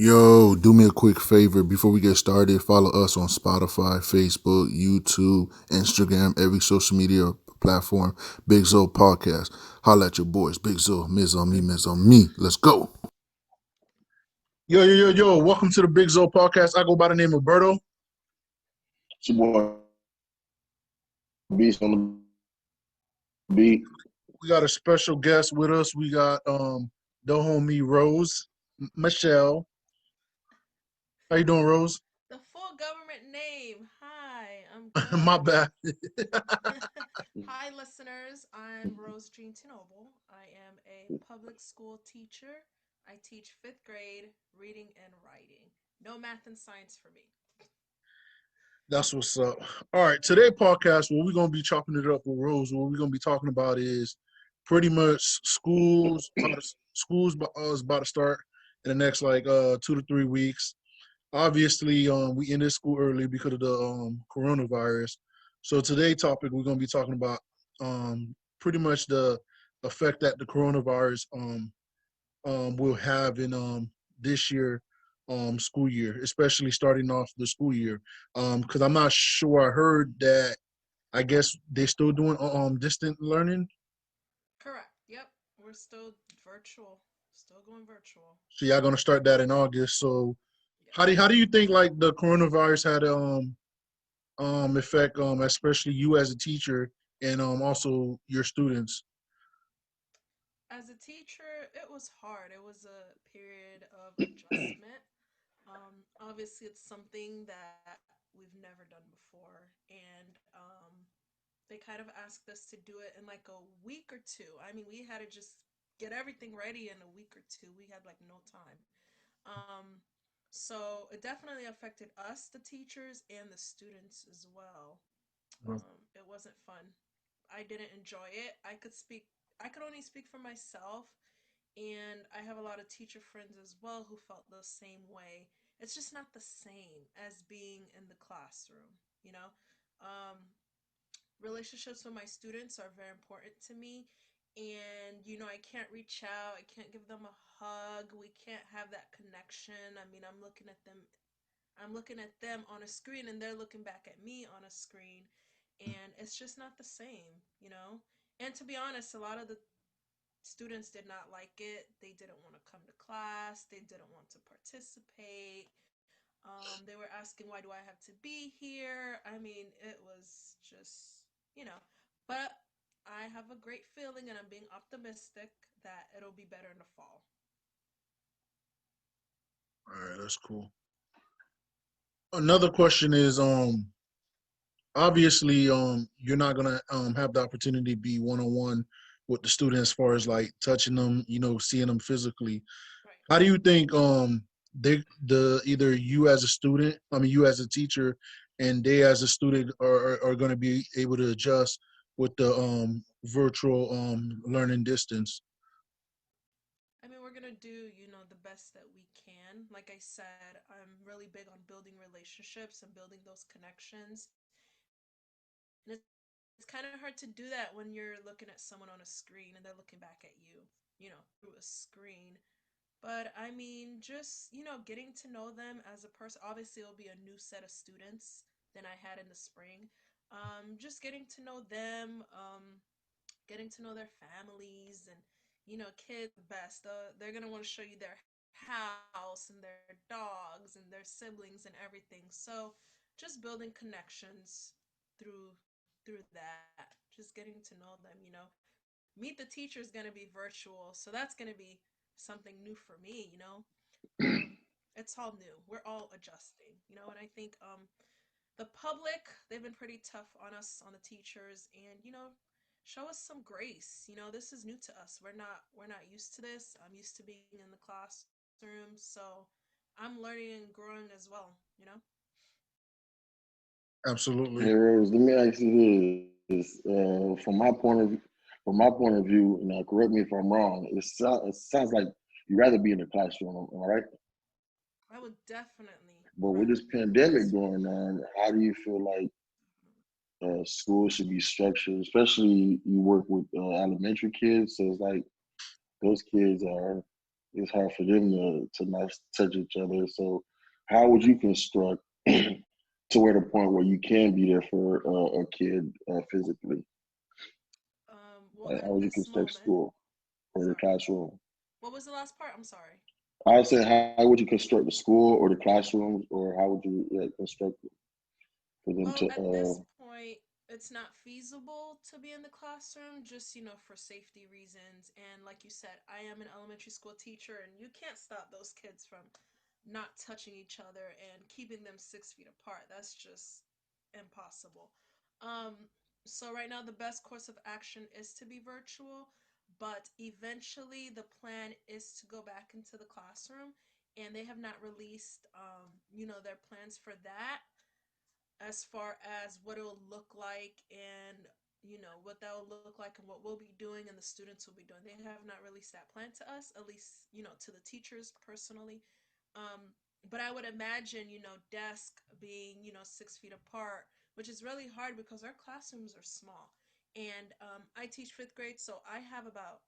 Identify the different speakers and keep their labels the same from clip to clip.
Speaker 1: Yo, do me a quick favor before we get started. Follow us on Spotify, Facebook, YouTube, Instagram, every social media platform. Big Zoe Podcast. Holla at your boys. Big Zoe, Miz on me, Miz on me. Let's go. Yo. Welcome to the Big Zoe Podcast. I go by the name of Berto.
Speaker 2: It's your boy Beast on the beat.
Speaker 1: We got a special guest with us. We got the homie Rose, Michelle. How you doing, Rose?
Speaker 3: The full government name. Hi, I'm good.
Speaker 1: My bad.
Speaker 3: Hi, listeners. I'm Rose Jean Tinoble. I am a public school teacher. I teach fifth grade reading and writing. No math and science for me.
Speaker 1: That's what's up. All right, today podcast, what we're gonna be chopping it up with Rose. What we're gonna be talking about is pretty much schools. Schools is about to start in the next 2 to 3 weeks. Obviously, we ended school early because of the coronavirus. So today topic we're gonna be talking about pretty much the effect that the coronavirus will have in this year school year, especially starting off the school year. Because I'm not sure. I heard that I guess they're still doing distant learning.
Speaker 3: Correct. Yep. We're still virtual. Still going virtual.
Speaker 1: So y'all gonna start that in August. So
Speaker 3: Yep.
Speaker 1: how do you think like the coronavirus had effect especially you as a teacher and also your students?
Speaker 3: As a teacher, it was hard. It was a period of adjustment. Obviously, it's something that we've never done before, and they kind of asked us to do it in like a week or two. I mean, we had to just get everything ready in a week or two. We had like no time. Um, so it definitely affected us, the teachers, and the students as well. It wasn't fun. I didn't enjoy it. I could only speak for myself, and I have a lot of teacher friends as well who felt the same way. It's just not the same as being in the classroom, you know? Um, Relationships with my students are very important to me. And, I can't reach out. I can't give them a hug. We can't have that connection. I mean, I'm looking at them on a screen and they're looking back at me on a screen. And it's just not the same. And to be honest, a lot of the students did not like it. They didn't want to come to class. They didn't want to participate. They were asking, why do I have to be here? I mean, it was just, you know. But I have a great feeling and I'm being optimistic that it'll be better in the fall.
Speaker 1: All right, that's cool. Another question is obviously you're not gonna have the opportunity to be one on one with the student as far as like touching them, seeing them physically.
Speaker 3: Right.
Speaker 1: How do you think the either you as a student, I mean you as a teacher, and they as a student are going to be able to adjust with the virtual learning distance?
Speaker 3: I mean, we're going to do, the best that we can. Like I said, I'm really big on building relationships and building those connections. And it's kind of hard to do that when you're looking at someone on a screen and they're looking back at you, through a screen. But I mean, just, getting to know them as a person. Obviously, it'll be a new set of students than I had in the spring. Just getting to know them, getting to know their families, and kids the best. They're gonna want to show you their house and their dogs and their siblings and everything. So just building connections through that. Just getting to know them. Meet the Teacher is gonna be virtual, so that's gonna be something new for me. It's all new. We're all adjusting. And I think the public, they've been pretty tough on us, on the teachers, and show us some grace. This is new to us. We're not used to this. I'm used to being in the classroom, so I'm learning and growing as well.
Speaker 1: Absolutely.
Speaker 2: Hey Rose, let me ask you this. From my point of view, correct me if I'm wrong. It sounds like you'd rather be in the classroom. Am I right?
Speaker 3: I would definitely
Speaker 2: But with
Speaker 3: rather
Speaker 2: this
Speaker 3: be in the
Speaker 2: pandemic
Speaker 3: classroom.
Speaker 2: going on, how do you feel like
Speaker 3: Definitely.
Speaker 2: school should be structured? Especially you work with elementary kids, so it's like those kids are. it's hard for them to not touch each other. So, how would you construct to where the point where you can be there for a kid physically?
Speaker 3: Well,
Speaker 2: How
Speaker 3: at
Speaker 2: would you
Speaker 3: this
Speaker 2: construct
Speaker 3: moment,
Speaker 2: school or the
Speaker 3: sorry.
Speaker 2: classroom?
Speaker 3: What was the last part? I'm sorry.
Speaker 2: I would say, how would you construct the school or the classrooms, or how would you construct it for them
Speaker 3: Well,
Speaker 2: to?
Speaker 3: at this point, it's not feasible to be in the classroom just, for safety reasons. And like you said, I am an elementary school teacher, and you can't stop those kids from not touching each other and keeping them 6 feet apart. That's just impossible. Um, so, right now, the best course of action is to be virtual, but eventually, the plan is to go back into the classroom, and they have not released, their plans for that as far as what it will look like and what that will look like and what we'll be doing and the students will be doing. They have not released that plan to us, at least to the teachers personally. Um, but I would imagine desk being 6 feet apart, which is really hard because our classrooms are small. And I teach fifth grade, so I have about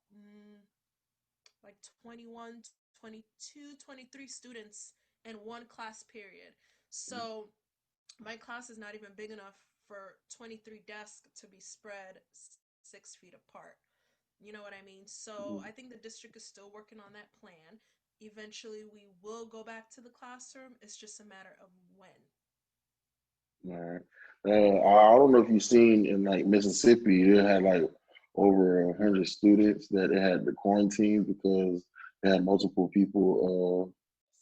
Speaker 3: like 21, 22, 23 students in one class period. So my class is not even big enough for 23 desks to be spread 6 feet apart. You know what I mean? So I think the district is still working on that plan. Eventually, we will go back to the classroom. It's just a matter of when.
Speaker 2: Right. I don't know if you've seen in like Mississippi, they had like over 100 students that they had to quarantine because they had multiple people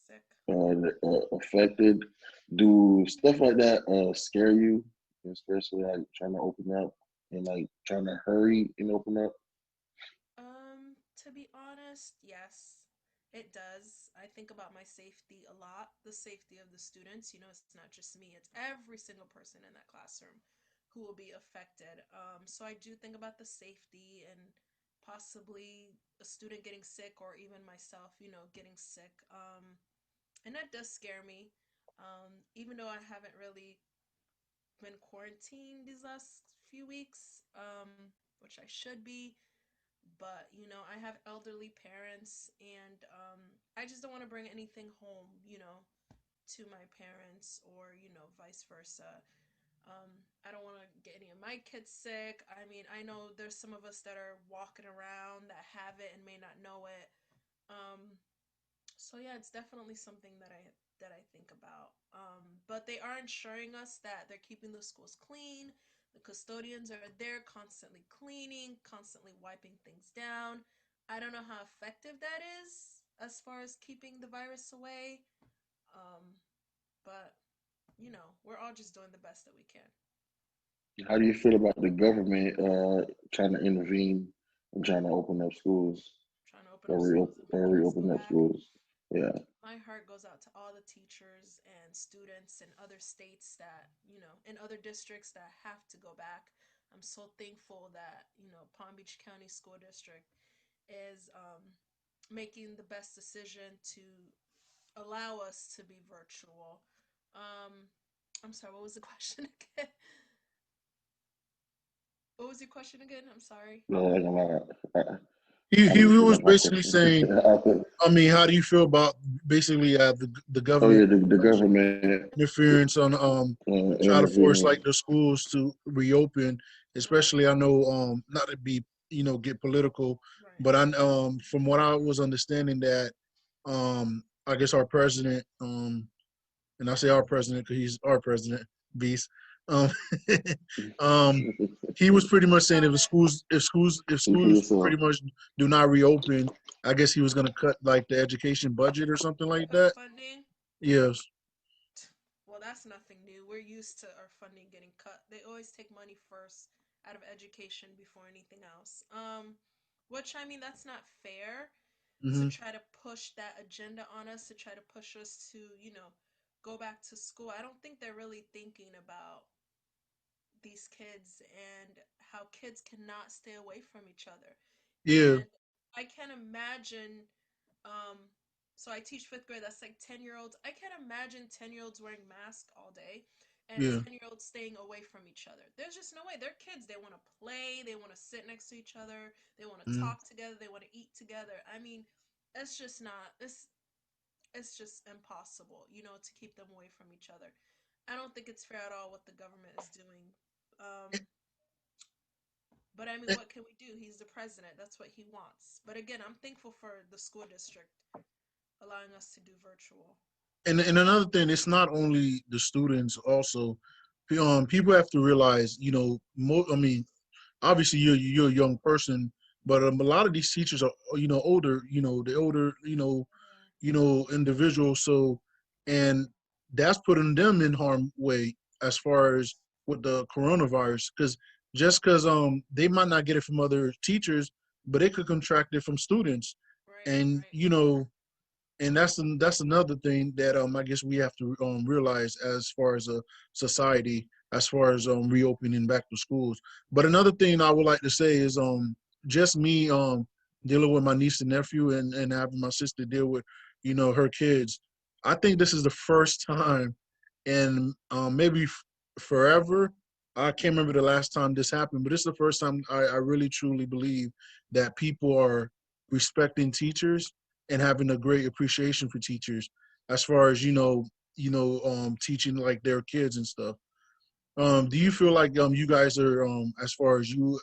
Speaker 3: Sick.
Speaker 2: affected. Do stuff like that scare you, especially like trying to open up and like trying to hurry and open up?
Speaker 3: To be honest, yes, it does. I think about my safety a lot, the safety of the students. It's not just me, it's every single person in that classroom who will be affected. So I do think about the safety and possibly a student getting sick or even myself, getting sick. And that does scare me. Even though I haven't really been quarantined these last few weeks, which I should be, but I have elderly parents, and I just don't want to bring anything home, to my parents, or vice versa. I don't want to get any of my kids sick. I mean, I know there's some of us that are walking around that have it and may not know it. Um, so yeah, it's definitely something that I think about. But they are ensuring us that they're keeping the schools clean. The custodians are there constantly cleaning, constantly wiping things down. I don't know how effective that is as far as keeping the virus away. Um, but we're all just doing the best that we can.
Speaker 2: How do you feel about the government trying to intervene and trying to open up schools
Speaker 3: Trying to open up schools and
Speaker 2: or
Speaker 3: making us go
Speaker 2: reopen up
Speaker 3: back.
Speaker 2: schools? Yeah.
Speaker 3: My heart goes out to all the teachers and students in other states that, in other districts that have to go back. I'm so thankful that, Palm Beach County School District is making the best decision to allow us to be virtual. Um, I'm sorry, what was the question again? What was your question again? I'm sorry.
Speaker 2: No, like I'm not, I
Speaker 1: He
Speaker 2: just
Speaker 1: was
Speaker 2: forgot my
Speaker 1: basically
Speaker 2: question.
Speaker 1: saying, I mean, how do you feel about basically the
Speaker 2: Oh
Speaker 1: government
Speaker 2: yeah, the government
Speaker 1: interference on try to force like
Speaker 2: intervening.
Speaker 1: the schools to reopen, especially I know not to be get political,
Speaker 3: Right.
Speaker 1: but I from what I was understanding that I guess our president and I say our president because he's our president, Beast. Um, um, he was pretty much saying
Speaker 3: Got it.
Speaker 1: if
Speaker 2: Speak for
Speaker 1: schools
Speaker 2: yourself.
Speaker 1: pretty much do not reopen, I guess he was gonna cut like the education budget or something like
Speaker 3: Cut
Speaker 1: that.
Speaker 3: funding.
Speaker 1: Yes.
Speaker 3: Well, that's nothing new. We're used to our funding getting cut. They always take money first out of education before anything else. Which I mean, that's not fair to
Speaker 1: Hmm.
Speaker 3: try to push that agenda on us, to try to push us to, go back to school. I don't think they're really thinking about these kids and how kids cannot stay away from each other.
Speaker 1: Yeah.
Speaker 3: And I can imagine, um, so I teach fifth grade, that's like 10-year-olds. I can't imagine 10-year-olds wearing masks all day and
Speaker 1: Yeah.
Speaker 3: 10-year-olds staying away from each other. There's just no way. They're kids. They want to play, they want to sit next to each other, they want to
Speaker 1: Mm.
Speaker 3: talk together, they want to eat together. I mean, it's just not it's just impossible, to keep them away from each other. I don't think it's fair at all what the government is doing. Um, but I mean, what can we do? He's the president. That's what he wants. But again, I'm thankful for the school district allowing us to do virtual.
Speaker 1: And another thing, it's not only the students. Also, people have to realize, I mean, obviously you're a young person, but a lot of these teachers are, older. The older,
Speaker 3: Yeah.
Speaker 1: individuals. So, and that's putting them in harm way as far as with the coronavirus, because just because they might not get it from other teachers, but they could contract it from students,
Speaker 3: Right,
Speaker 1: and
Speaker 3: right.
Speaker 1: and that's another thing that I guess we have to realize as far as a society, as far as reopening back to schools. But another thing I would like to say is just me dealing with my niece and nephew, and having my sister deal with her kids. I think this is the first time in maybe forever. I can't remember the last time this happened, but it's the first time I really truly believe that people are respecting teachers and having a great appreciation for teachers as far as teaching like their kids and stuff. Do you feel like you guys are as far as you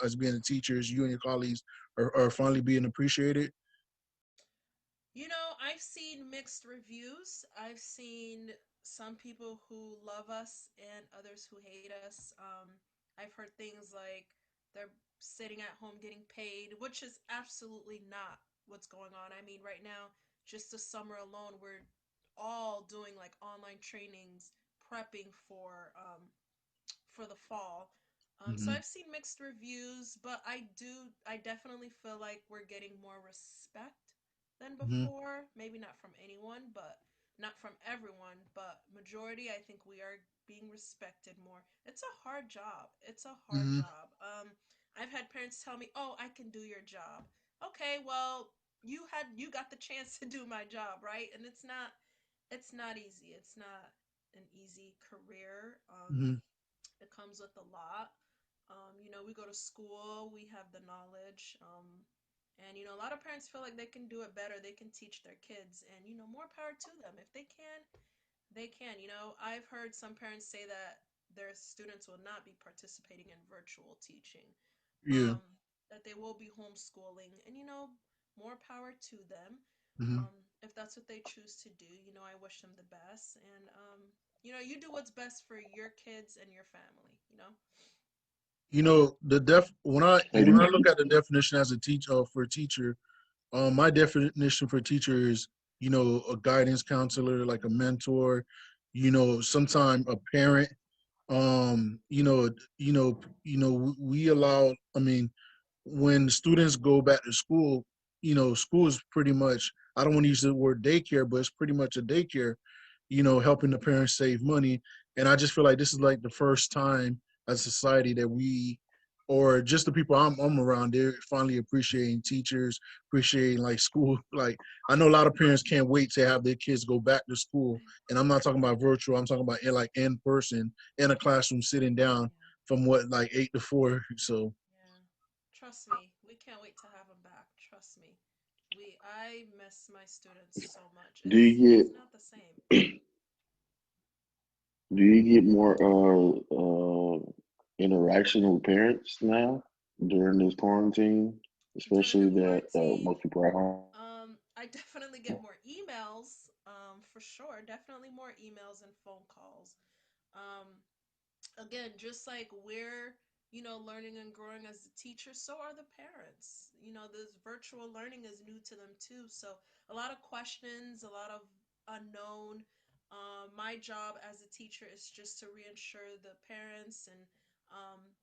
Speaker 1: as being teachers, you and your colleagues are finally being appreciated?
Speaker 3: I've seen mixed reviews. I've seen some people who love us and others who hate us. I've heard things like they're sitting at home getting paid, which is absolutely not what's going on. I mean, right now, just this summer alone, we're all doing like online trainings, prepping for the fall. So
Speaker 1: Mm-hmm.
Speaker 3: I've seen mixed reviews, but I definitely feel like we're getting more respect than
Speaker 1: Mm-hmm.
Speaker 3: before. Maybe not from anyone, but not from everyone, but majority, I think we are being respected more. It's a hard job. It's a hard
Speaker 1: Mm-hmm.
Speaker 3: job. I've had parents tell me, "Oh, I can do your job." Okay, well, you got the chance to do my job, right? And it's not easy. It's not an easy career.
Speaker 1: Mm-hmm.
Speaker 3: It comes with a lot. We go to school, we have the knowledge, and a lot of parents feel like they can do it better. They can teach their kids, and more power to them. If they can, they can. I've heard some parents say that their students will not be participating in virtual teaching,
Speaker 1: Yeah.
Speaker 3: um, that they will be homeschooling, and more power to them.
Speaker 1: Mm-hmm.
Speaker 3: If that's what they choose to do, I wish them the best, and you do what's best for your kids and your family.
Speaker 1: The
Speaker 2: Hey,
Speaker 1: when I look at the definition as a teacher for a teacher, my definition for teacher is, a guidance counselor, like a mentor, sometime a parent. Um, you know, we allow. I mean, when students go back to school, school is pretty much, I don't want to use the word daycare, but it's pretty much a daycare, helping the parents save money. And I just feel like this is like the first time as a society that we, or just the people I'm around, they're finally appreciating teachers, appreciating like school. Like, I know a lot of parents can't wait to have their kids go back to school. And I'm not talking about virtual, I'm talking about like in person, in a classroom, sitting down
Speaker 3: Yeah.
Speaker 1: from what, like 8 to 4. So
Speaker 3: Yeah. Trust me, we can't wait to have them back. Trust me. I miss my students so much.
Speaker 2: do
Speaker 3: It's
Speaker 2: you
Speaker 3: not the same.
Speaker 2: get more interaction with parents now during this quarantine,
Speaker 3: During the
Speaker 2: especially that
Speaker 3: quarantine,
Speaker 2: most people are at home?
Speaker 3: I definitely get more emails, for sure. Definitely more emails and phone calls. Um, Again, just like we're learning and growing as a teacher, so are the parents. This virtual learning is new to them too, so a lot of questions, a lot of unknown. My job as a teacher is just to reassure the parents and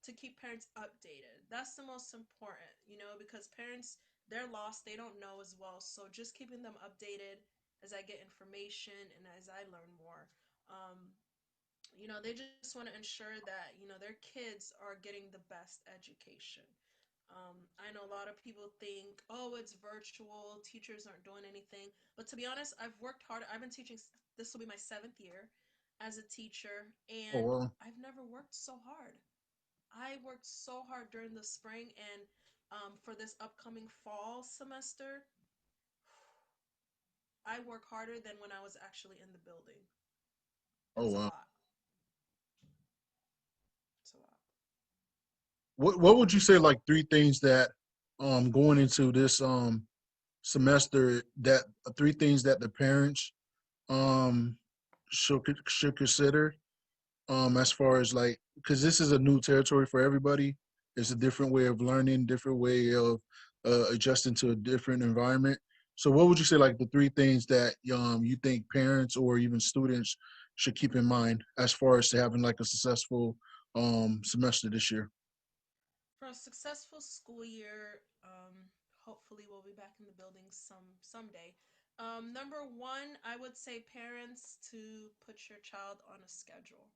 Speaker 3: to keep parents updated. That's the most important, because parents, they're lost, they don't know as well, so just keeping them updated as I get information and as I learn more. They just want to ensure that their kids are getting the best education. I know a lot of people think, oh, it's virtual, teachers aren't doing anything, but to be honest, I've worked hard. I've been teaching, this will be my 7th year as a teacher,
Speaker 1: oh
Speaker 3: and
Speaker 1: well.
Speaker 3: I've never worked so hard. I worked so hard during the spring, and for this upcoming fall semester, I work harder than when I was actually in the building.
Speaker 1: Oh
Speaker 3: It's a
Speaker 1: wow.
Speaker 3: lot. It's a lot.
Speaker 1: What would you say like three things that going into this semester that three things that the parents um should consider as far as like because this is a new territory for everybody. It's a different way of learning, different way of adjusting to a different environment. So what would you say like the three things that you think parents or even students should keep in mind as far as to having like a successful semester this year?
Speaker 3: For a successful school year, hopefully we'll be back in the building someday. Number one, I would say parents to put your child on a schedule.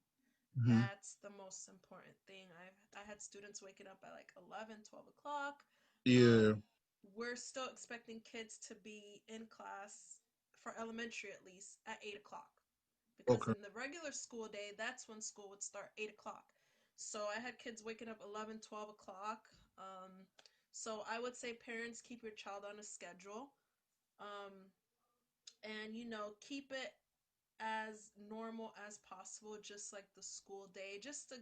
Speaker 1: Hmm.
Speaker 3: That's the most important thing. I had students waking up at like 11, 12 o'clock.
Speaker 1: Yeah.
Speaker 3: We're still expecting kids to be in class for elementary at least at 8 o'clock, because
Speaker 1: Okay.
Speaker 3: in the regular school day, that's when school would start 8 o'clock. So I had kids waking up 11, 12 o'clock. Um, so I would say parents, keep your child on a schedule, um, and keep it as normal as possible, just like the school day, just to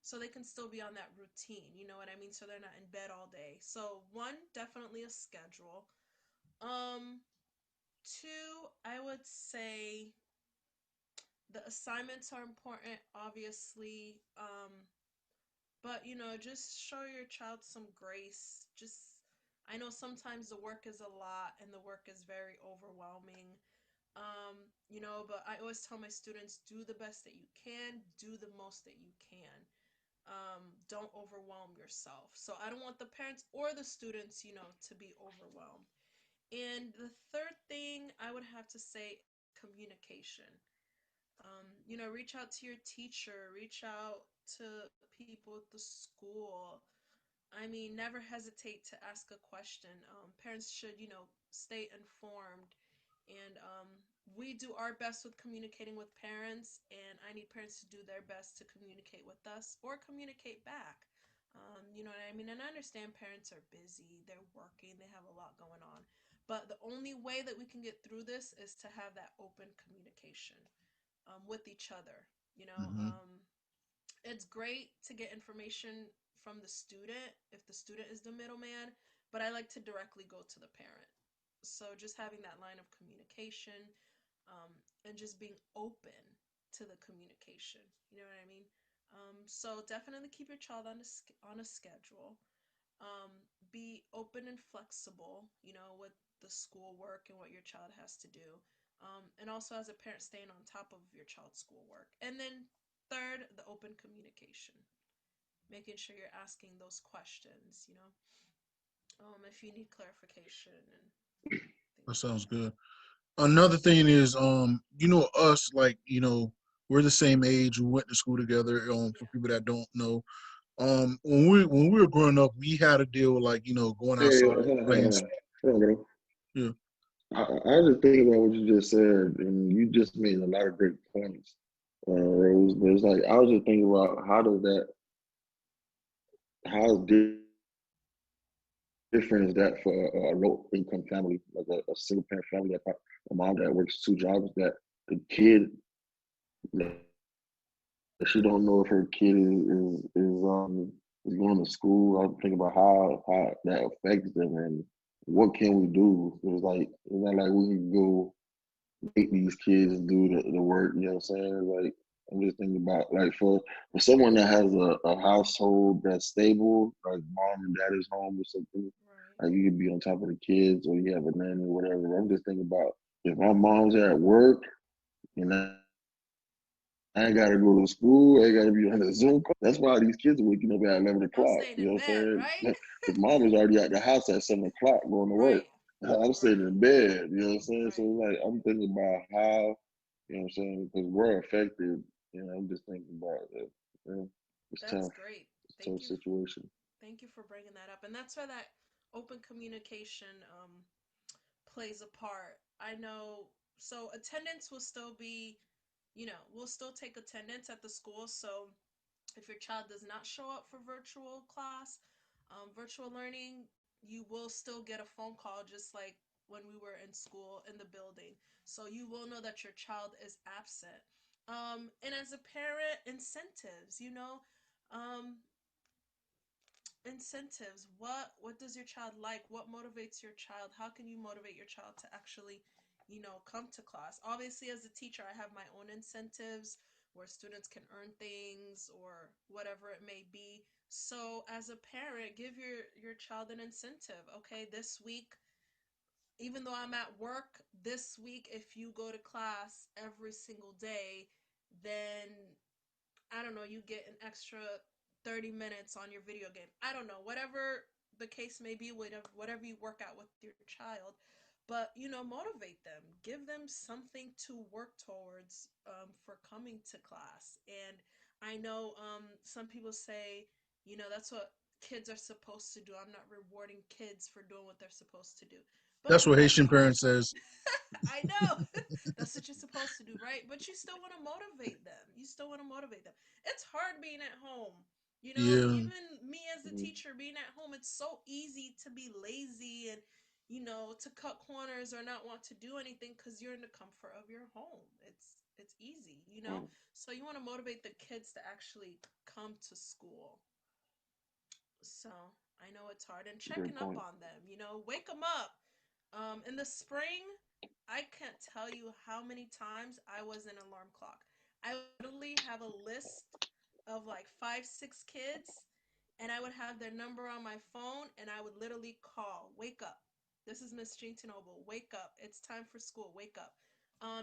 Speaker 3: so they can still be on that routine. You know what I mean? So they're not in bed all day. So one, definitely a schedule. Um, two, I would say the assignments are important, obviously. But just show your child some grace. Just I know sometimes the work is a lot and the work is very overwhelming. But I always tell my students, do the best that you can, do the most that you can. Don't overwhelm yourself. So I don't want the parents or the students, to be overwhelmed. And the third thing I would have to say is communication. Reach out to your teacher, reach out to people at the school. I mean, never hesitate to ask a question. Parents should, stay informed. And we do our best with communicating with parents, and I need parents to do their best to communicate with us or communicate back. You know what I mean? And I understand parents are busy, they're working, they have a lot going on. But the only way that we can get through this is to have that open communication with each other. You know,
Speaker 1: Hmm.
Speaker 3: it's great to get information from the student if the student is the middleman, but I like to directly go to the parent. So just having that line of communication, and just being open to the communication. You know what I mean? So definitely keep your child on a schedule. Um, be open and flexible, with the schoolwork and what your child has to do. And also, as a parent, staying on top of your child's schoolwork. And then, third, the open communication, making sure you're asking those questions, if you need clarification and
Speaker 1: That
Speaker 3: things like
Speaker 1: sounds
Speaker 3: that.
Speaker 1: good. Another thing is us like we're the same age. We went to school together. For
Speaker 3: Yeah.
Speaker 1: people that don't know, when we were growing up, we had to deal with like going
Speaker 2: Hey,
Speaker 1: outside
Speaker 2: hold on, hold
Speaker 1: playing.
Speaker 2: on, hold on, bro.
Speaker 1: Yeah.
Speaker 2: I just think about what you just said, and you just made a lot of great points, Rose. But it's like I was just thinking about how different is that for a low income family, like a single parent family that a mom that works two jobs, that the kid that she don't know if her kid is going to school. I'm thinking about how that affects them and what can we do. It's like it's not like we can go make these kids do the work. You know what I'm saying? Like I'm just thinking about like for someone that has a household that's stable, like mom and dad is home or something.
Speaker 3: Right.
Speaker 2: Like you could be on top of the kids or you have a nanny or whatever. I'm just thinking about if my mom's at work and I ain't gotta go to school. I ain't gotta be on the Zoom call. That's why these kids are waking up at 11 o'clock.
Speaker 3: I'm
Speaker 2: You know
Speaker 3: staying
Speaker 2: what
Speaker 3: in
Speaker 2: I'm
Speaker 3: bed,
Speaker 2: saying?
Speaker 3: right?
Speaker 2: Because mom is already at the house at 7 o'clock going to work.
Speaker 3: Right.
Speaker 2: I'm sitting
Speaker 3: Right.
Speaker 2: in bed. You know what I'm saying? So
Speaker 3: Right.
Speaker 2: like I'm thinking about how, you know what I'm saying? Because we're affected. You know, I'm just thinking about it. You know, it's
Speaker 3: That's
Speaker 2: tough.
Speaker 3: great.
Speaker 2: It's a
Speaker 3: Thank
Speaker 2: tough
Speaker 3: you.
Speaker 2: situation.
Speaker 3: Thank you for bringing that up. And that's where that open communication plays a part. I know. So attendance will still be, we'll still take attendance at the school. So if your child does not show up for virtual class, virtual learning, you will still get a phone call, just like when we were in school in the building. So you will know that your child is absent. And as a parent, incentives, um, incentives. What does your child like? What motivates your child? How can you motivate your child to actually, come to class? Obviously, as a teacher, I have my own incentives where students can earn things or whatever it may be. So, as a parent, give your child an incentive. Okay, this week, even though I'm at work, this week, if you go to class every single day, then I don't know, you get an extra 30 minutes on your video game. I don't know, whatever the case may be, whatever you work out with your child. But, motivate them. Give them something to work towards for coming to class. And I know some people say, that's what kids are supposed to do. I'm not rewarding kids for doing what they're supposed to do. But
Speaker 1: That's
Speaker 3: it's
Speaker 1: what
Speaker 3: still
Speaker 1: Haitian
Speaker 3: hard.
Speaker 1: parents says.
Speaker 3: I know. That's what you're supposed to do, right? But you still want to motivate them. You still want to motivate them. It's hard being at home.
Speaker 1: Yeah,
Speaker 3: Even me as a
Speaker 2: Mhm.
Speaker 3: teacher being at home, it's so easy to be lazy and, to cut corners or not want to do anything because you're in the comfort of your home. It's easy.
Speaker 2: Mm.
Speaker 3: So you want to motivate the kids to actually come to school. So I know it's hard and
Speaker 2: Great
Speaker 3: checking up
Speaker 2: point.
Speaker 3: on them, wake them up. In the spring, I can't tell you how many times I was an alarm clock. I would literally have a list of like five, six kids, and I would have their number on my phone, and I would literally call, wake up. This is Miss Jean Noble. Wake up. It's time for school. Wake up.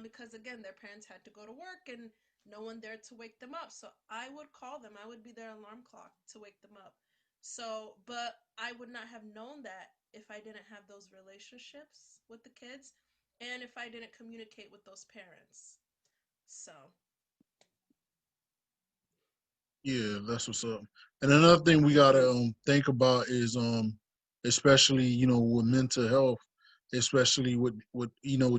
Speaker 3: Because again, their parents had to go to work and no one there to wake them up. So I would call them. I would be their alarm clock to wake them up. So, but I would not have known that if I didn't have those relationships with the kids and if I didn't communicate with those parents. So,
Speaker 1: yeah, that's what's up. And another thing we gotta think about is especially with mental health, especially with with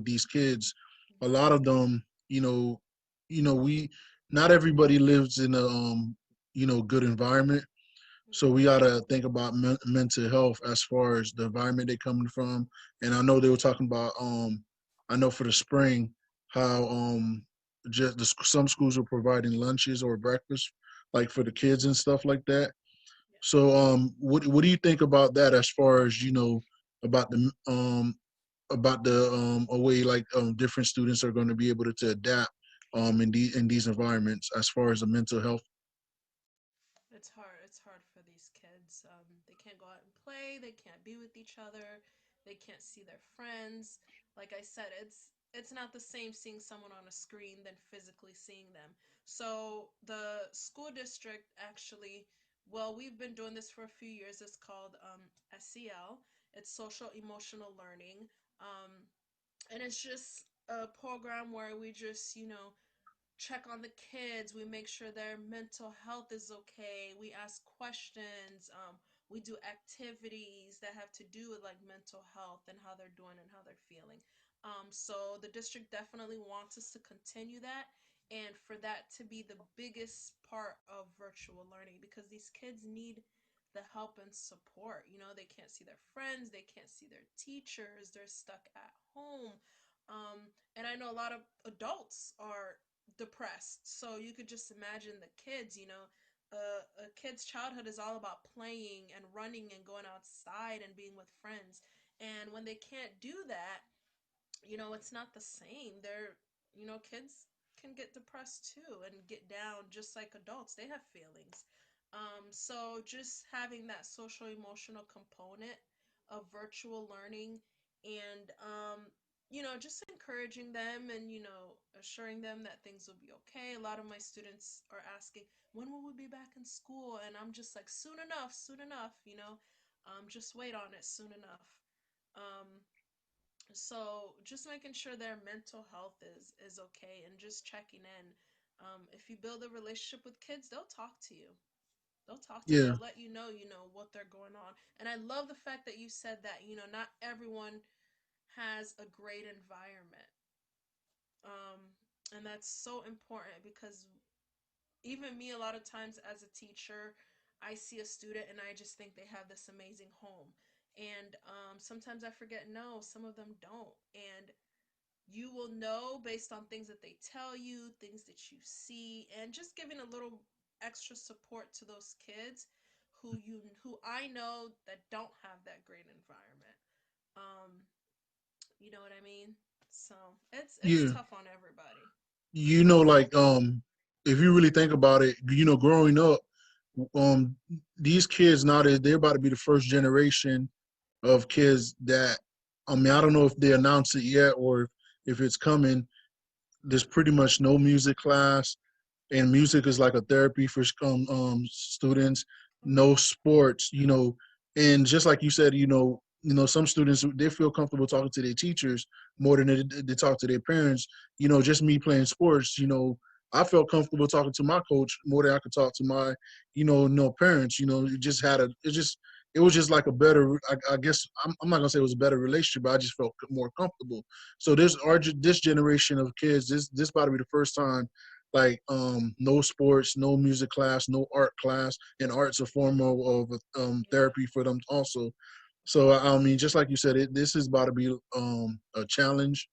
Speaker 1: these kids, a lot of them we not everybody lives in a good environment. So we
Speaker 3: mm-hmm.
Speaker 1: gotta think about mental health as far as the environment they're coming from. And I know they were talking about I know for the spring how just some schools are providing lunches or breakfast like for the kids and stuff like that.
Speaker 3: Yes.
Speaker 1: So what do you think about that as far as about the a way like different students are going to be able to adapt in these environments as far as the mental health.
Speaker 3: It's hard. It's hard for these kids. They can't go out and play. They can't be with each other. They can't see their friends. Like I said, it's not the same seeing someone on a screen than physically seeing them. So the school district actually, well, we've been doing this for a few years. It's called SEL. It's social emotional learning, and it's just a program where we just check on the kids. We make sure their mental health is okay. We ask questions. We do activities that have to do with like mental health and how they're doing and how they're feeling. So the district definitely wants us to continue that and for that to be the biggest part of virtual learning because these kids need the help and support. They can't see their friends, they can't see their teachers, they're stuck at home. And I know a lot of adults are depressed. So you could just imagine the kids, a kid's childhood is all about playing and running and going outside and being with friends. And when they can't do that, it's not the same. Kids can get depressed too and get down just like adults. They have feelings. So just having that social emotional component of virtual learning and, just encouraging them and, assuring them that things will be okay. A lot of my students are asking, when will we be back in school? And I'm just like, soon enough, just wait on it soon enough. Um, so just making sure their mental health is okay and just checking in. If you build a relationship with kids, they'll talk to you. They'll talk to you.
Speaker 1: Yeah,
Speaker 3: They'll let you know, what they're going on. And I love the fact that you said that, not everyone has a great environment. And that's so important because even me, a lot of times as a teacher, I see a student and I just think they have this amazing home. And sometimes I forget, no, some of them don't. And you will know based on things that they tell you, things that you see, and just giving a little extra support to those kids who I know that don't have that great environment. Um, you know what I mean? So it's
Speaker 1: Yeah.
Speaker 3: tough on everybody.
Speaker 1: Like if you really think about it, growing up, um these kids now they're about to be the first generation of kids that, I mean, I don't know if they announced it yet or if it's coming. There's pretty much no music class, and music is like a therapy for students. No
Speaker 3: Okay.
Speaker 1: sports, and just like you said, some students they feel comfortable talking to their teachers more than they talk to their parents. Just me playing sports, I felt comfortable talking to my coach more than I could talk to my, no parents. It was just like a better. I guess I'm not gonna say it was a better relationship, but I just felt more comfortable. So this generation of kids, this about to be the first time, like no sports, no music class, no art class, and art's a form of
Speaker 3: Yeah.
Speaker 1: therapy for them also. So I mean, just like you said, this is about to be a challenge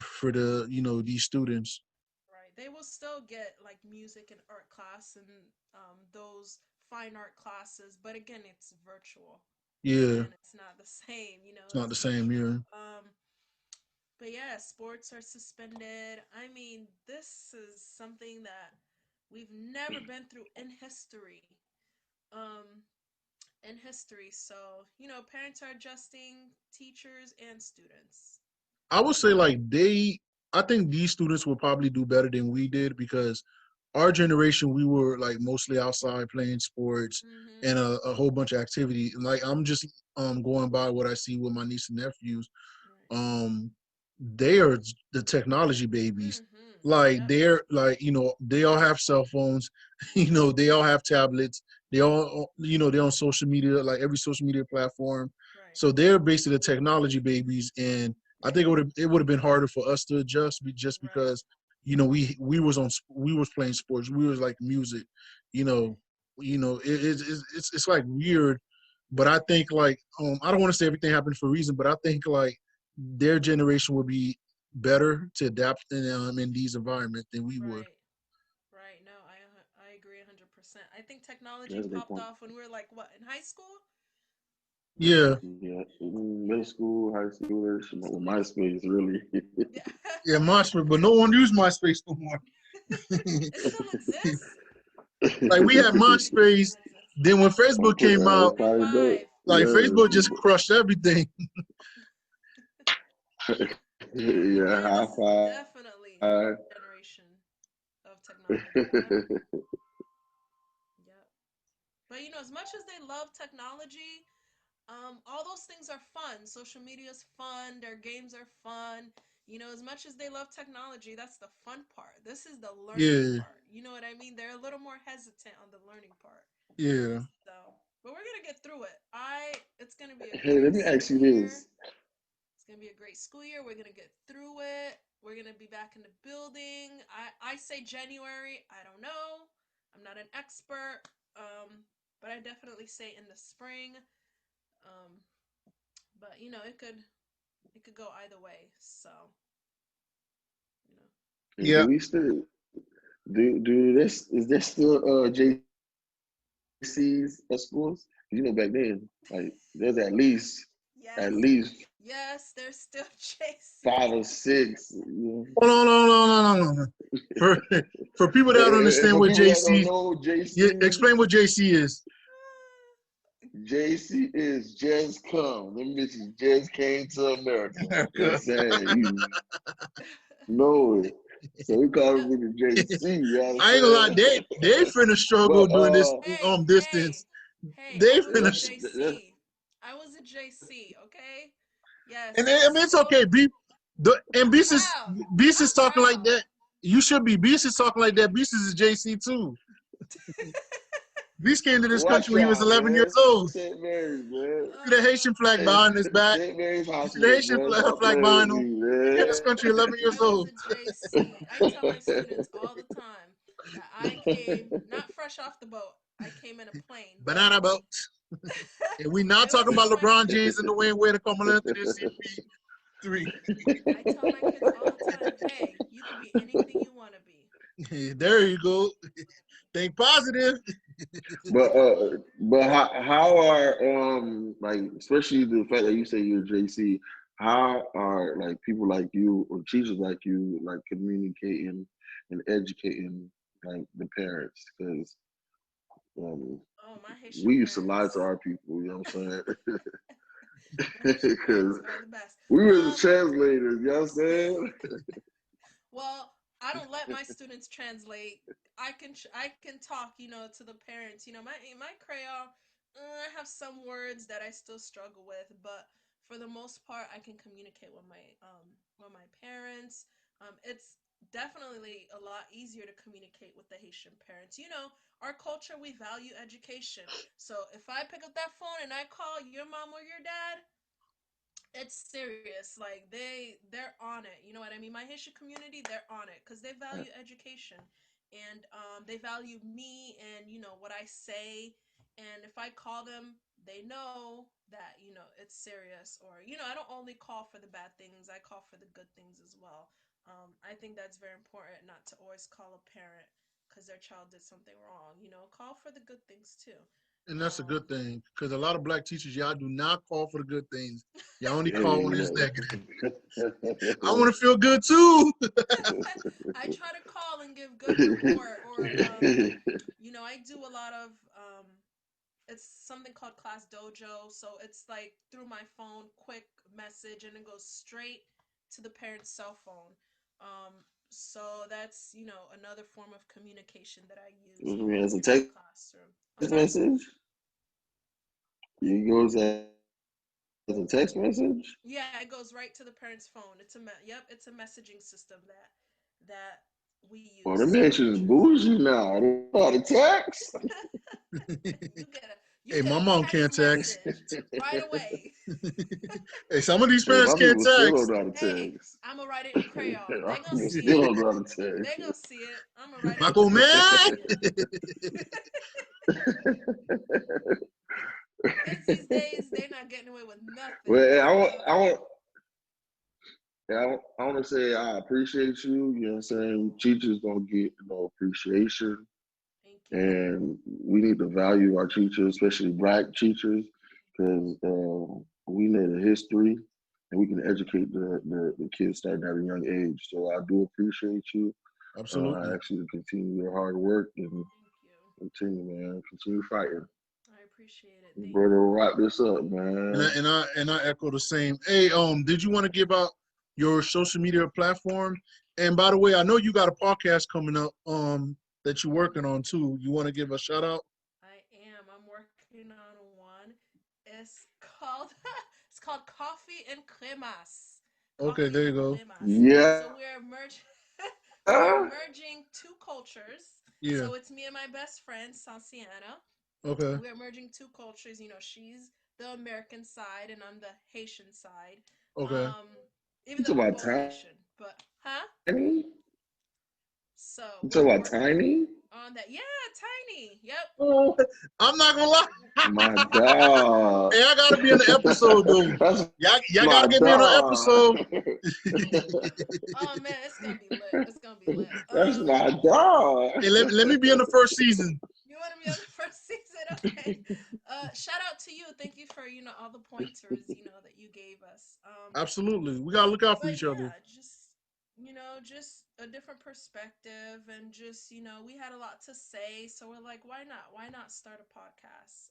Speaker 1: for the these students.
Speaker 3: Right. They will still get like music and art class and those fine art classes, but again, it's virtual.
Speaker 1: Yeah,
Speaker 3: Again, it's not the same,
Speaker 1: it's not
Speaker 3: it's
Speaker 1: the same. Yeah,
Speaker 3: virtual. But yeah, sports are suspended. I mean, this is something that we've never been through in history. Um, in history. So, parents are adjusting, teachers and students.
Speaker 1: I would say like I think these students will probably do better than we did because our generation we were like mostly outside playing sports
Speaker 3: Mm-hmm.
Speaker 1: and a whole bunch of activity. Like I'm just going by what I see with my niece and nephews.
Speaker 3: Right.
Speaker 1: um they are the technology babies.
Speaker 3: Mm-hmm.
Speaker 1: Like
Speaker 3: Yep.
Speaker 1: they're like, they all have cell phones, they all have tablets, they all, they're on social media, like every social media platform.
Speaker 3: Right.
Speaker 1: So they're basically the technology babies, and I think it would have been harder for us to adjust, just
Speaker 3: Right.
Speaker 1: because we was playing sports, we was like music, you
Speaker 3: Right.
Speaker 1: know, it's like weird. But I think like I don't want to say everything happened for a reason, but I think like their generation would be better to adapt in these environments than we would.
Speaker 3: Right. Right. No, I agree 100%. I think technology
Speaker 2: That's a good
Speaker 3: popped
Speaker 2: point.
Speaker 3: off when we were like what, in high school?
Speaker 1: Yeah,
Speaker 2: Yeah, middle school, high schoolers,
Speaker 3: Middle
Speaker 2: with
Speaker 3: school, high school.
Speaker 2: MySpace, really.
Speaker 3: Yeah.
Speaker 1: yeah, MySpace, but no one used MySpace no more.
Speaker 3: It still exists?
Speaker 1: Like we had
Speaker 3: I didn't even know
Speaker 1: MySpace,
Speaker 3: that existed.
Speaker 1: then when Facebook came out,
Speaker 2: It
Speaker 3: High
Speaker 2: probably does.
Speaker 3: five.
Speaker 1: like Facebook just
Speaker 2: Yeah.
Speaker 1: crushed everything.
Speaker 2: Yeah,
Speaker 3: Mine
Speaker 2: high
Speaker 3: was
Speaker 2: five.
Speaker 3: definitely the generation of technology. Yep. Yep. But as much as they love technology, all those things are fun. Social media is fun. Their games are fun. As much as they love technology, that's the fun part. This is the learning
Speaker 1: Yeah,
Speaker 3: part. You know what I mean? They're a little more hesitant on the learning part.
Speaker 1: yeah,
Speaker 3: So, but we're gonna get through it. It's gonna be a
Speaker 2: Hey, let
Speaker 3: great
Speaker 2: me ask
Speaker 3: school
Speaker 2: you
Speaker 3: year.
Speaker 2: this.
Speaker 3: It's gonna be a great school year. We're gonna get through it. We're gonna be back in the building. I say January. I don't know. I'm not an expert. But I definitely say in the spring. Um, but it could go either way. So you know.
Speaker 2: Hey,
Speaker 1: yeah,
Speaker 2: do we still do this? Is there still JCs at schools? Back then, like there's at
Speaker 3: Yes,
Speaker 2: least
Speaker 3: yes. There's still
Speaker 2: five
Speaker 3: JC.
Speaker 2: or six.
Speaker 1: hold on, no, no, no, no, no. For for people that don't
Speaker 2: And
Speaker 1: understand
Speaker 2: for
Speaker 1: what
Speaker 2: people that don't
Speaker 1: JC,
Speaker 2: know,
Speaker 1: yeah, explain what JC is.
Speaker 2: JC is just come. Them bitches just came to America. Just saying, you know it. So we call
Speaker 3: No,
Speaker 2: them niggas JC, you know what I'm
Speaker 1: I ain't gonna lie,
Speaker 2: saying?
Speaker 1: they finna struggle
Speaker 2: But
Speaker 1: doing this
Speaker 3: hey, hey,
Speaker 1: distance.
Speaker 3: hey!
Speaker 1: They
Speaker 3: I was a
Speaker 1: finna,
Speaker 2: that's that's
Speaker 3: JC. I was a JC. Okay.
Speaker 1: and
Speaker 3: Yes,
Speaker 1: I
Speaker 3: I
Speaker 1: mean it's
Speaker 3: still.
Speaker 1: okay. And
Speaker 3: Proud.
Speaker 1: Beast is
Speaker 3: I'm
Speaker 1: talking like
Speaker 3: proud.
Speaker 1: that. You should be. Beast is talking like that. Beast is a JC too. Beast came to this country
Speaker 2: watch
Speaker 1: when he was
Speaker 2: y'all,
Speaker 1: 11
Speaker 2: man.
Speaker 1: years old.
Speaker 2: St. Mary's, man.
Speaker 1: See the Haitian flag behind his back.
Speaker 2: St. Mary's
Speaker 1: You see the
Speaker 2: Hospital,
Speaker 1: Haitian
Speaker 2: man. Stop
Speaker 1: flag
Speaker 2: playing with
Speaker 1: behind him.
Speaker 2: me,
Speaker 1: He came to
Speaker 2: man.
Speaker 1: this country 11 years
Speaker 3: I was
Speaker 1: old.
Speaker 3: a JC. I tell my students all the time that I came not fresh off the boat. I came in a plane, but
Speaker 1: Banana boat. And we not
Speaker 3: It was
Speaker 1: talking about
Speaker 3: my
Speaker 1: LeBron James and the Wayne Wade and Carmelo Anthony CP3.
Speaker 3: I tell my kids all the time, hey, you could be anything you want to be.
Speaker 1: There you go. Think positive.
Speaker 2: But how are like, especially the fact that you say you're JC, how are like people like you or teachers like you like communicating and educating like the parents? Because um,
Speaker 3: Oh, my Haitian
Speaker 2: we used to lie to
Speaker 3: parents.
Speaker 2: our people, you know what I'm saying?
Speaker 3: My Haitian
Speaker 2: Because
Speaker 3: parents are the best.
Speaker 2: we were the translators, you know what I'm saying?
Speaker 3: Well, I don't let my students translate. I can talk, to the parents. My Creole, I have some words that I still struggle with, but for the most part, I can communicate with my parents. It's definitely a lot easier to communicate with the Haitian parents. Our culture, we value education. So if I pick up that phone and I call your mom or your dad, it's serious. Like they're on it. You know what I mean? My Haitian community, they're on it because they value education, and they value me and what I say. And if I call them, they know that it's serious. Or I don't only call for the bad things. I call for the good things as well. I think that's very important not to always call a parent because their child did something wrong. Call for the good things too.
Speaker 1: And that's a
Speaker 3: Um,
Speaker 1: good thing because a lot of black teachers, y'all do not call for the good things. Y'all only call when it's
Speaker 2: Yeah,
Speaker 1: negative. I want to feel good too.
Speaker 3: I try to call and give good report, or I do a lot of it's something called Class Dojo, so it's like through my phone, quick message, and it goes straight to the parent's cell phone. So that's another form of communication that I use
Speaker 2: As a
Speaker 3: in my
Speaker 2: text
Speaker 3: classroom. I'm sorry.
Speaker 2: message, it goes as a text message.
Speaker 3: Yeah, it goes right to the parent's phone. It's a messaging system that we
Speaker 2: Well,
Speaker 3: use.
Speaker 2: them
Speaker 3: So
Speaker 2: Haitians bougie now. They know how to text.
Speaker 3: you get a you
Speaker 1: Hey,
Speaker 3: get
Speaker 1: my
Speaker 3: a
Speaker 1: mom
Speaker 3: text
Speaker 1: can't text.
Speaker 3: message right away.
Speaker 1: Hey, some of these
Speaker 2: Hey,
Speaker 1: parents
Speaker 2: my
Speaker 1: can't
Speaker 2: people still don't
Speaker 1: text.
Speaker 2: know how to
Speaker 3: Hey,
Speaker 2: text.
Speaker 3: I'm gonna write it in Creole.
Speaker 2: My
Speaker 3: They gonna
Speaker 2: people
Speaker 3: see
Speaker 2: still
Speaker 3: it.
Speaker 2: don't know how
Speaker 3: They
Speaker 2: to
Speaker 3: gonna see it. I'm gonna write it in
Speaker 1: Marco
Speaker 3: Creole. They gonna
Speaker 1: man.
Speaker 3: see it. Kids these days, they're not getting away with nothing.
Speaker 2: Well,
Speaker 3: So
Speaker 2: I want to say I appreciate you. You know what I'm saying? Teachers don't get no appreciation,
Speaker 3: thank you.
Speaker 2: and we need to value our teachers, especially black teachers, because we know the history, and we can educate the kids starting at a young age. So I do appreciate you. I
Speaker 1: Absolutely.
Speaker 2: ask you to continue your hard work and
Speaker 3: Thank you.
Speaker 2: continue, man. Continue fighting.
Speaker 3: I appreciate it. Thank
Speaker 2: Brother,
Speaker 3: you.
Speaker 2: wrap this up,
Speaker 1: And I,
Speaker 2: man.
Speaker 1: and I and I echo the same. Hey, did you want to give out your social media platform? And by the way, I know you got a podcast coming up that you're working on too. You want to give a shout out?
Speaker 3: I am. I'm working on one. It's called it's called Coffee and Cremas.
Speaker 1: Okay,
Speaker 3: Coffee
Speaker 1: there
Speaker 3: and
Speaker 1: you go.
Speaker 3: Cremas.
Speaker 2: Yeah.
Speaker 3: So we're merging two cultures.
Speaker 1: Yeah.
Speaker 3: So it's me and my best friend Sanciana.
Speaker 1: Okay.
Speaker 3: We're merging two cultures. She's the American side and I'm the Haitian side.
Speaker 1: Okay.
Speaker 3: Um, even
Speaker 2: You
Speaker 3: though
Speaker 2: talk
Speaker 3: we're
Speaker 2: about
Speaker 3: both Haitian, but huh?
Speaker 2: tiny?
Speaker 3: So
Speaker 2: You talk
Speaker 3: we're
Speaker 2: about
Speaker 3: working
Speaker 2: tiny?
Speaker 3: on that. Yeah, tiny. Yep.
Speaker 1: Oh, I'm not gonna lie.
Speaker 2: My dog.
Speaker 1: Hey, I gotta be in the episode though.
Speaker 2: That's
Speaker 1: Y'all
Speaker 2: my
Speaker 1: gotta get me in the
Speaker 2: dog.
Speaker 1: episode.
Speaker 3: Oh man, it's gonna be lit. It's gonna be lit.
Speaker 2: That's my dog.
Speaker 1: Hey, let me be in the first season.
Speaker 3: You want to be on the first season? Okay. Shout out to you. Thank you for all the pointers that you gave us.
Speaker 1: Absolutely. We gotta look out for
Speaker 3: But
Speaker 1: each other.
Speaker 3: yeah, just a different perspective, and just we had a lot to say, so we're like, why not? Why not start a podcast?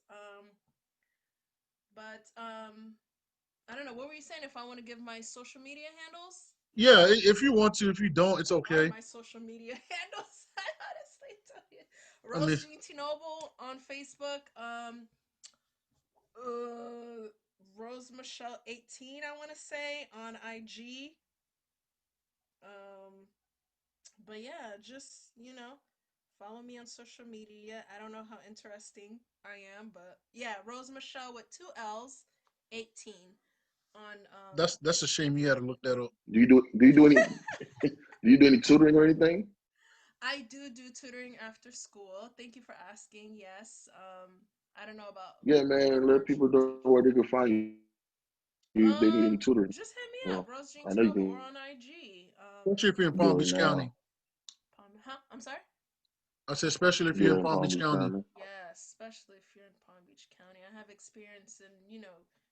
Speaker 3: But I don't know. What were you saying? If I want to give my social media handles?
Speaker 1: Yeah, if you want to. If you don't, it's
Speaker 3: What are
Speaker 1: okay.
Speaker 3: my social media handles? I honestly tell you.
Speaker 1: I mean,
Speaker 3: Rose Jean T Noble on Facebook. Uh, Rose Michelle 18, I want to say, on IG. Um, but yeah, just follow me on social media. I don't know how interesting I am, but yeah, Rose Michelle with two L's, 18 on
Speaker 1: that's a shame you had to look that up.
Speaker 2: Do you do any tutoring or anything?
Speaker 3: I do tutoring after school. Thank you for asking. Yes. I don't know about
Speaker 2: Yeah, man. Let people
Speaker 3: virtual
Speaker 2: know where they
Speaker 3: teaching.
Speaker 2: can find you. They can get you tutoring.
Speaker 3: Just hit
Speaker 2: Well,
Speaker 3: me
Speaker 2: I
Speaker 3: up,
Speaker 2: know you
Speaker 3: Rose Jean
Speaker 2: can
Speaker 3: 12, or on IG.
Speaker 1: Especially if you're in
Speaker 2: do
Speaker 1: Palm
Speaker 2: it
Speaker 1: Beach
Speaker 2: now.
Speaker 1: County.
Speaker 3: Huh? I'm sorry.
Speaker 1: I said, especially if you're
Speaker 2: Yeah,
Speaker 1: in
Speaker 2: in
Speaker 1: Palm
Speaker 2: Palm
Speaker 1: Beach
Speaker 2: Beach
Speaker 1: County.
Speaker 2: County.
Speaker 3: Yes, especially if you're in Palm Beach County. I have experience in,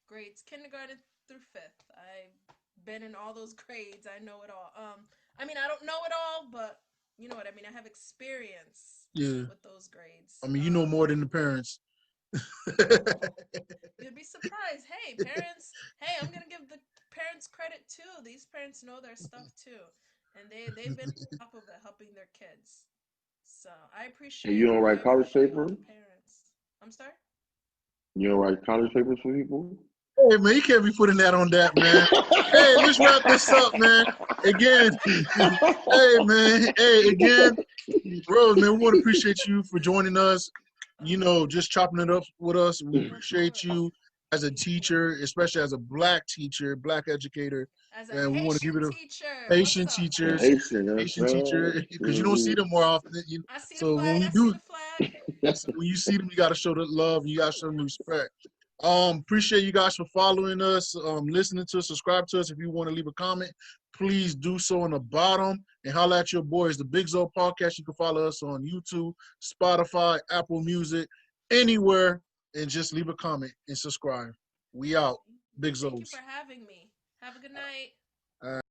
Speaker 3: grades kindergarten through fifth. I've been in all those grades. I know it all. I mean, I don't know it all, but you know what I mean. I have experience
Speaker 1: Yeah.
Speaker 3: with those
Speaker 1: I
Speaker 3: grades.
Speaker 1: mean, you know more than the parents.
Speaker 3: You'd be surprised. Hey, parents. Hey, I'm gonna give the parents credit too. These parents know their stuff too, and they've been on top of it, helping their kids. So
Speaker 2: And you don't
Speaker 3: I
Speaker 2: write college
Speaker 3: appreciate all
Speaker 2: paper?
Speaker 3: the parents. I'm sorry.
Speaker 2: You don't write college papers for people?
Speaker 1: Hey, man, you can't be putting that on that, man. Hey, let's wrap this up, man. Again, hey, man. Hey, again, Rose, man, we want to appreciate you for joining us. You
Speaker 3: Oh,
Speaker 1: know, just chopping it up with us. We
Speaker 3: of
Speaker 1: appreciate
Speaker 3: course.
Speaker 1: you as a teacher, especially as a black teacher, black educator.
Speaker 3: As a
Speaker 1: And we want to give
Speaker 3: Haitian
Speaker 1: it a
Speaker 3: teacher, what's
Speaker 1: Haitian
Speaker 3: up?
Speaker 2: A
Speaker 1: teachers,
Speaker 2: Haitian, that's
Speaker 1: Haitian teacher,
Speaker 2: right.
Speaker 1: because you don't see them more often.
Speaker 3: I see the
Speaker 1: So when
Speaker 3: flag.
Speaker 1: we
Speaker 3: I see
Speaker 1: do,
Speaker 3: the flag.
Speaker 1: so when you see them, you got to show the love. You got to show them the respect. Appreciate you guys for following us, listening to us, subscribe to us. If you want to leave a comment, please do so on the bottom and holla at your boys. The Big Zoe Podcast. You can follow us on YouTube, Spotify, Apple Music, anywhere, and just leave a comment and subscribe. We out. Big
Speaker 3: Thank you for
Speaker 1: Zoes.
Speaker 3: having me. Have a good night.